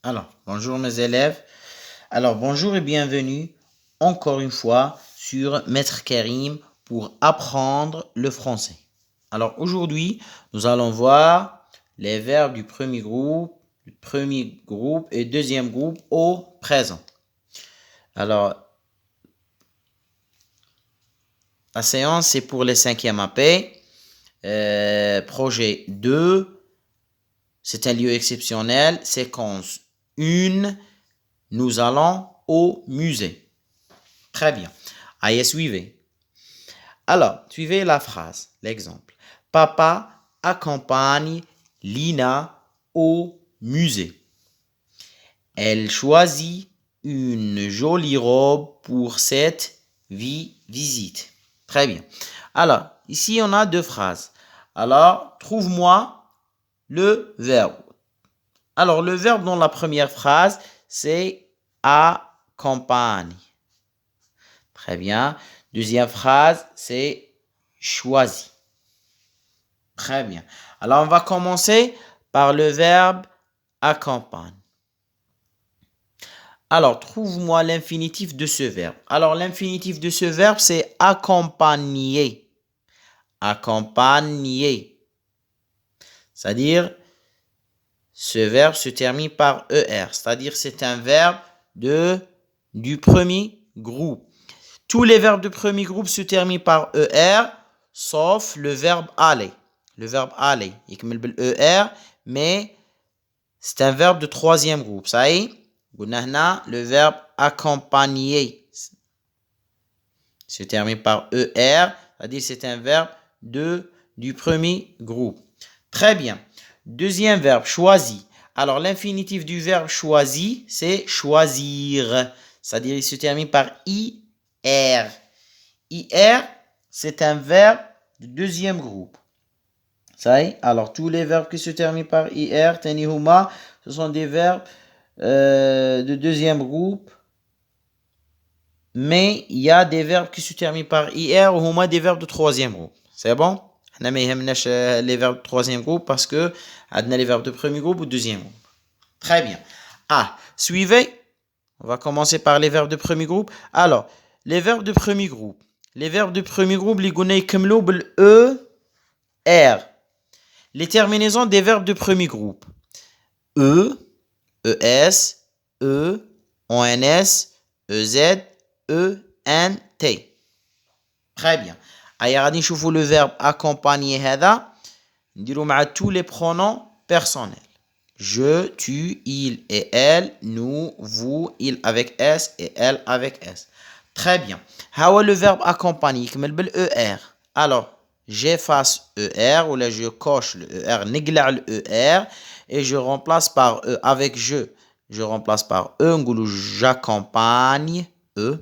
Alors, bonjour mes élèves. Alors, bonjour et bienvenue encore une fois sur Maître Karim pour apprendre le français. Alors, aujourd'hui, nous allons voir les verbes du premier groupe et deuxième groupe au présent. Alors, la séance, c'est pour les 5e AP. Projet 2, c'est un lieu exceptionnel. Séquence 1, nous allons au musée. Très bien. Allez, suivez. Alors, suivez la phrase, l'exemple. Papa accompagne Lina au musée. Elle choisit une jolie robe pour cette visite. Très bien. Alors, ici, on a deux phrases. Alors, trouve-moi le verbe. Alors, le verbe dans la première phrase, c'est accompagne. Très bien. Deuxième phrase, c'est choisi. Très bien. Alors, on va commencer par le verbe accompagne. Alors, trouve-moi l'infinitif de ce verbe. Alors, l'infinitif de ce verbe, c'est accompagner. Accompagner. C'est-à-dire, ce verbe se termine par ER. C'est-à-dire, c'est un verbe du premier groupe. Tous les verbes de premier groupe se terminent par ER, sauf le verbe aller. Le verbe aller, il commence ER, mais c'est un verbe de troisième groupe. Ça y est, le verbe accompagner se termine par ER, c'est-à-dire c'est un verbe du premier groupe. Très bien. Deuxième verbe, choisi. Alors, l'infinitif du verbe choisi, c'est choisir. C'est-à-dire il se termine par IR. IR, c'est un verbe du deuxième groupe. Ça y est? Alors, tous les verbes qui se terminent par IR, tenihuma, ce sont des verbes de deuxième groupe. Mais il y a des verbes qui se terminent par IR ou huma des verbes de troisième groupe. C'est bon? On a les verbes de troisième groupe parce que on a les verbes de premier groupe ou deuxième groupe. Très bien. Ah, suivez. On va commencer par les verbes de premier groupe. Alors, les verbes de premier groupe. Les verbes de premier groupe, les gounay kemlou bel E, R. Les terminaisons des verbes de premier groupe. E, ES, E, ONS, EZ, ENT. Très bien. Allez, غادي نشوفوا le verbe accompagner هذا. نديروا مع tous les pronoms personnels. Je, tu, il et elle, nous, vous, il avec S et elle avec S. Très bien. How le verbe accompagner يكمل بالER. Alors, j'efface ER ou là je coche le ER, نقلع le ER et je remplace par E avec je remplace par E, نقولوا j'accompagne E.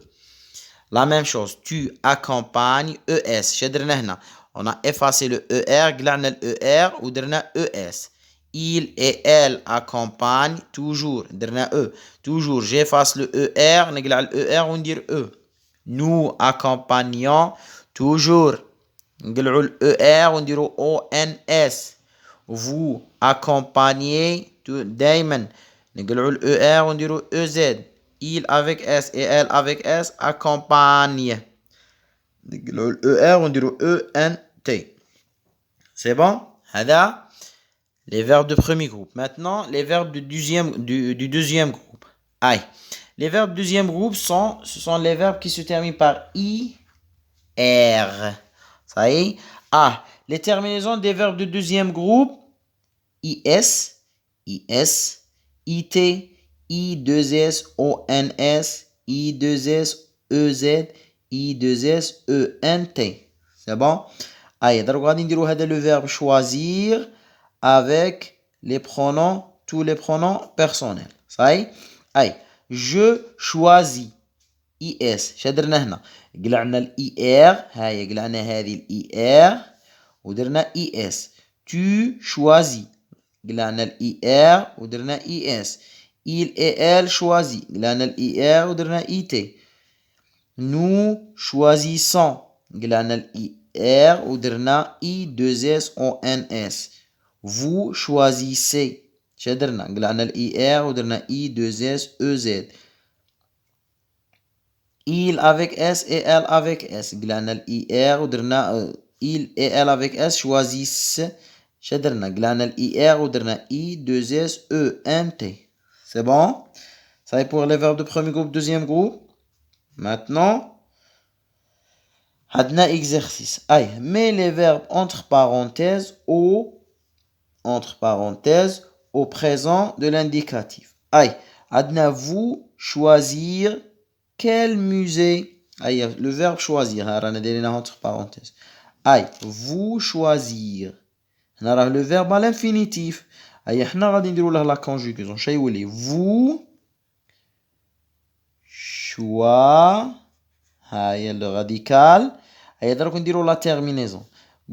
La même chose, tu accompagnes ES. شدرنا هنا. On a effacé le ER, قلعنا le ER ودرنا ES. Il et elle accompagnent toujours. درنا E. Toujours, j'efface le ER, نقلع le ER وندير E. Nous accompagnons toujours. نقلعوا ال ER ونديروا ONS. Vous accompagnez دايما. نقلعوا ال ER ونديروا EZ. Il avec S et elle avec S accompagne. نقلعوا ال ER ونديروا ENT. C'est bon? هذا les verbes de premier groupe. Maintenant, les verbes du deuxième groupe. Aïe. Les verbes du deuxième groupe ce sont les verbes qui se terminent par I, R. Ça y est. Ah, les terminaisons des verbes du deuxième groupe. IS, IS, IT, I2S, ONS, I2S, EZ, I2S, ENT. C'est bon? Aïe, donc on va dire le verbe choisir avec les pronoms, tous les pronoms personnels. Ça y est? Aïe, je choisis. IS شدرنا هنا قلعنا الاي ار هاي قلعنا هذه الاي ار ودرنا اي اس tu choisis قلعنا الاي ار ودرنا اي اس il et elle choisit قلعنا الاي ار ودرنا اي تي nous choisissons قلعنا الاي ار ودرنا اي 2 اس او ان اس vous choisissez شدرنا قلنا ال IR ودرنا I 2 S E Z. Il avec S et elle avec S. قلنا ال IR ودرنا il et elle avec S choisissent. شدرنا قلنا ال IR ودرنا I 2 S E N T. C'est bon? Ça est pour les verbes de premier groupe, deuxième groupe. Maintenant, عندنا exercice. Aïe, mets les verbes entre parenthèses au présent de l'indicatif. Aïe, عندنا vous choisir quel musée. Aïe, le verbe choisir, رانا دايرينها entre parenthèses. Aïe, vous choisir. هنا le verbe à l'infinitif. Aïe, حنا غادي نديرو له la conjugaison. شنو يولي vous choix. هاي le radical. هيا دروك نديرو لا تيرمينيزون.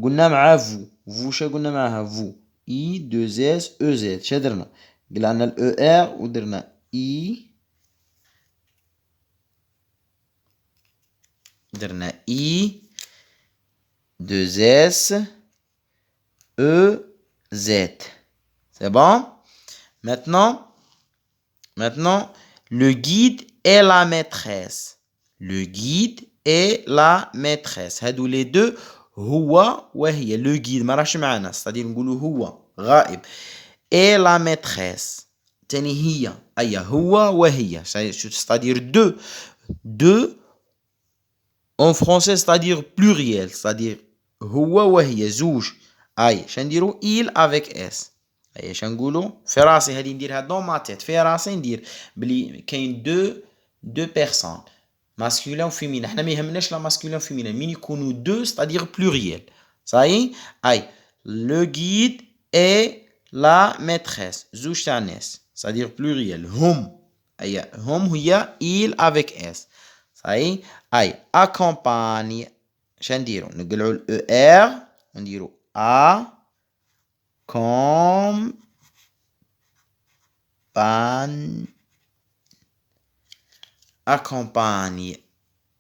قلنا مع vous شا قلنا معها vous I 2 S E Z. شا درنا؟ قلنا ال ER ودرنا I درنا I 2 S E Z. C'est bon? Maintenant, le guide et la maîtresse. Le guide et la maîtresse. هادو les deux هو وهي. Le guide ما راهش معنا. c'est-à-dire نقولوا هو غائب. Et la maîtresse. تاني هي. أي هو وهي. c'est-à-dire deux. Deux en français c'est-à-dire pluriel. c'est-à-dire هو وهي زوج. أي شنديرو il avec S. أي شنقولوا في راسي هذه نديرها dans ma tête. في راسي ندير بلي كاين deux personnes. masculin ou féminin. حنا ما يهمناش لا masculin ou féminin. مين يكونوا deux c'est-à-dire pluriel. ça y est. أي le guide et la maîtresse. زوج تاع ناس. c'est-à-dire pluriel. هم. أي هم هي il avec S. ça y est. أي accompagne. شنديرو نقلعوا ال ER ونديروا A comme accompagne.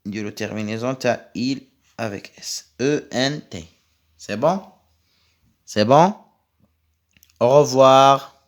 نديرو terminaison تاع il avec S. E-N-T. C'est bon? C'est bon? Au revoir.